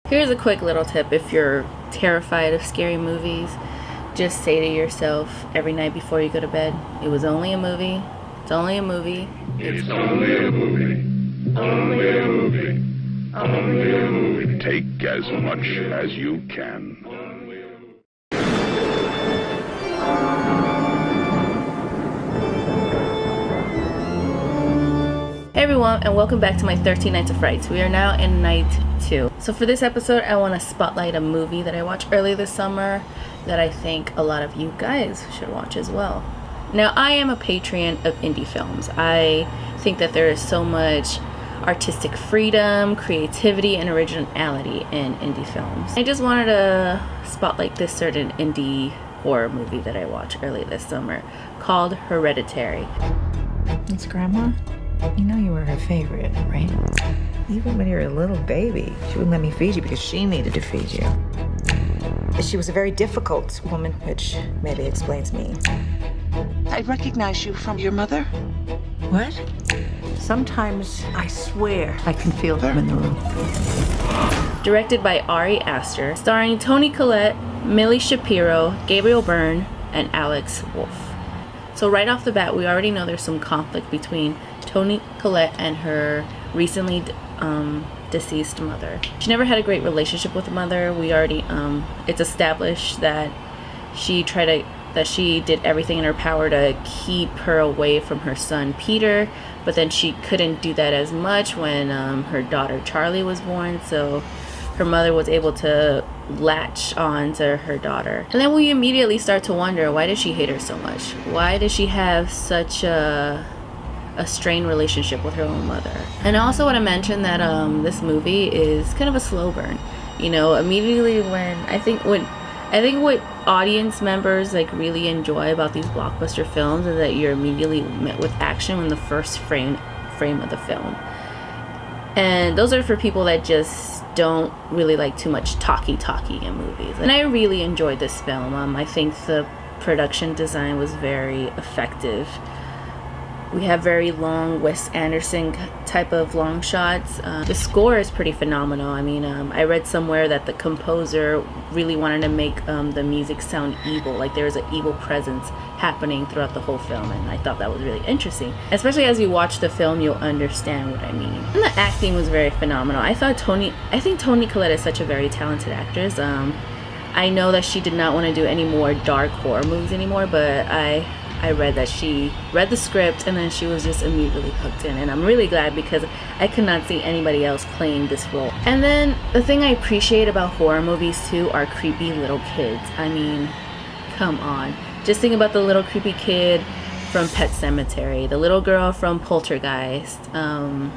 Here's a quick little tip if you're terrified of scary movies. Just say to yourself every night before you go to bed, it was only a movie. It's only a movie. It's only a movie. Only a movie. Only a movie. Take as much as you can. Hey everyone, and welcome back to my 13 Nights of Frights. We are now in night 2. So for this episode, I want to spotlight a movie that I watched earlier this summer that I think a lot of you guys should watch as well. Now, I am a patron of indie films. I think that there is so much artistic freedom, creativity, and originality in indie films. I just wanted to spotlight this certain indie horror movie that I watched earlier this summer called Hereditary. It's Grandma? You know you were her favorite, right? Even when you were a little baby, she wouldn't let me feed you because she needed to feed you. She was a very difficult woman, which maybe explains me. I recognize you from your mother. What? Sometimes I swear I can feel them in the room. Directed by Ari Aster, starring Toni Collette, Millie Shapiro, Gabriel Byrne, and Alex Wolff. So right off the bat, we already know there's some conflict between Toni Collette and her recently deceased mother. She never had a great relationship with the mother. We already it's established that she did everything in her power to keep her away from her son Peter, but then she couldn't do that as much when her daughter Charlie was born, so her mother was able to latch on to her daughter. And then we immediately start to wonder, why does she hate her so much? Why does she have such a strained relationship with her own mother? And I also want to mention that this movie is kind of a slow burn. You know, immediately when I think what audience members like really enjoy about these blockbuster films is that you're immediately met with action in the first frame of the film. And those are for people that just don't really like too much talky in movies. And I really enjoyed this film. I think the production design was very effective. We have very long Wes Anderson type of long shots. The score is pretty phenomenal. I mean, I read somewhere that the composer really wanted to make the music sound evil, like there was an evil presence happening throughout the whole film, and I thought that was really interesting. Especially as you watch the film, you'll understand what I mean. And the acting was very phenomenal. I think Toni Collette is such a very talented actress. I know that she did not want to do any more dark horror movies anymore, but I read that she read the script and then she was just immediately hooked in, and I'm really glad because I could not see anybody else playing this role. And then the thing I appreciate about horror movies too are creepy little kids. I mean, come on. Just think about the little creepy kid from Pet Sematary, the little girl from Poltergeist, the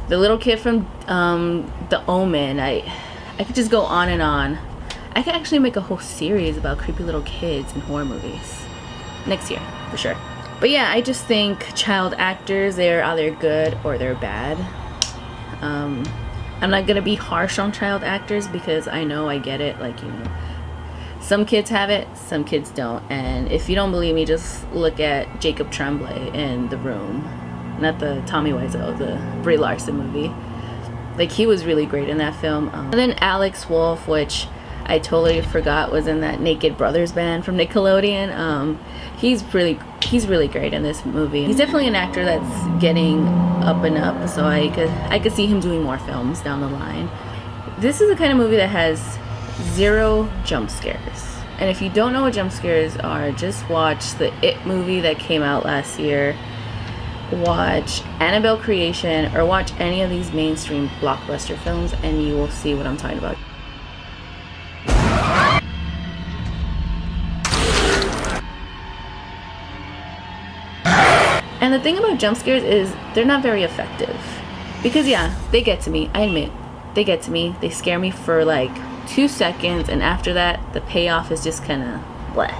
little kid from The Omen. I could just go on and on. I could actually make a whole series about creepy little kids in horror movies next year, for sure. But yeah, I just think child actors, they're either good or they're bad. I'm not gonna be harsh on child actors because I know, I get it, like, you know, some kids have it, some kids don't. And if you don't believe me, just look at Jacob Tremblay in The Room. Not the Tommy Wiseau, the Brie Larson movie. Like, he was really great in that film. And then Alex Wolff, which I totally forgot was in that Naked Brothers band from Nickelodeon. He's really great in this movie. He's definitely an actor that's getting up and up, so I could see him doing more films down the line. This is the kind of movie that has 0 jump scares. And if you don't know what jump scares are, just watch the It movie that came out last year. Watch Annabelle Creation or watch any of these mainstream blockbuster films and you will see what I'm talking about. And the thing about jump scares is they're not very effective. Because yeah, they get to me. I admit, they get to me. They scare me for like 2 seconds, and after that, the payoff is just kind of bleh.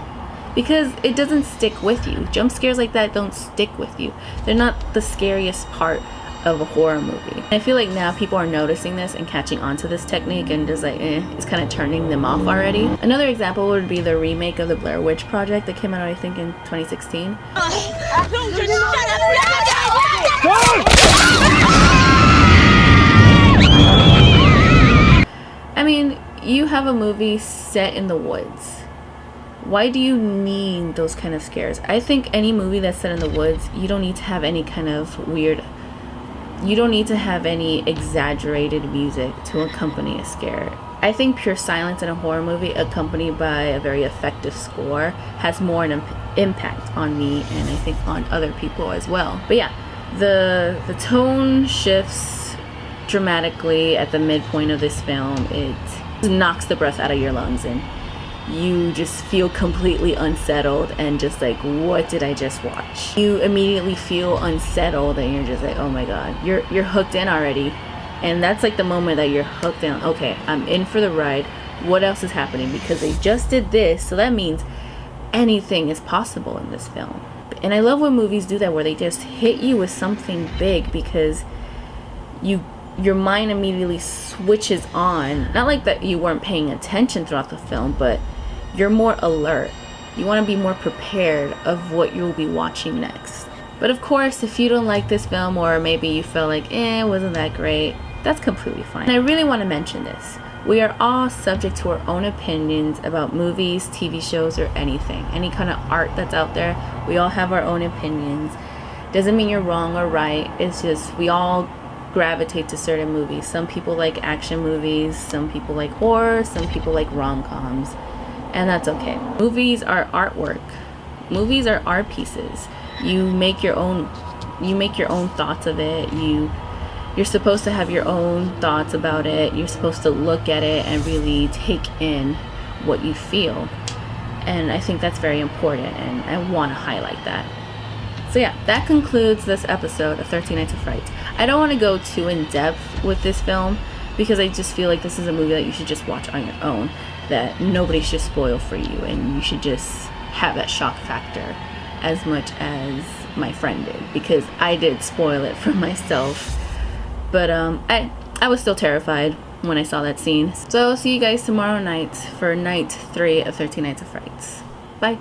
Because it doesn't stick with you. Jump scares like that don't stick with you. They're not the scariest part of a horror movie. And I feel like now people are noticing this and catching on to this technique and just like, it's kind of turning them off already. Another example would be the remake of the Blair Witch Project that came out, I think, in 2016. have a movie set in the woods, why do you need those kind of scares? I think any movie that's set in the woods, you don't need to have any kind of weird, you don't need to have any exaggerated music to accompany a scare. I think pure silence in a horror movie accompanied by a very effective score has more an impact on me, and I think on other people as well. But yeah, the tone shifts dramatically at the midpoint of this film. It knocks the breath out of your lungs, and you just feel completely unsettled and just like, what did I just watch? You immediately feel unsettled and you're just like, oh my god, you're hooked in already. And that's like the moment that you're hooked in. Okay, I'm in for the ride. What else is happening? Because they just did this, so that means anything is possible in this film. And I love when movies do that, where they just hit you with something big, because your mind immediately switches on. Not like that you weren't paying attention throughout the film, but you're more alert. You want to be more prepared of what you'll be watching next. But of course, if you don't like this film, or maybe you feel like, it wasn't that great, that's completely fine. And I really want to mention this. We are all subject to our own opinions about movies, TV shows, or anything. Any kind of art that's out there, we all have our own opinions. Doesn't mean you're wrong or right. It's just we all gravitate to certain movies. Some people like action movies, some people like horror, some people like rom-coms, and that's okay. Movies are artwork. Movies are art pieces. You make your own thoughts of it. You're supposed to have your own thoughts about it. You're supposed to look at it and really take in what you feel. And I think that's very important, and I want to highlight that. So yeah, that concludes this episode of 13 Nights of Frights. I don't want to go too in depth with this film, because I just feel like this is a movie that you should just watch on your own, that nobody should spoil for you, and you should just have that shock factor as much as my friend did, because I did spoil it for myself. But I was still terrified when I saw that scene. So see you guys tomorrow night for night 3 of 13 Nights of Frights. Bye.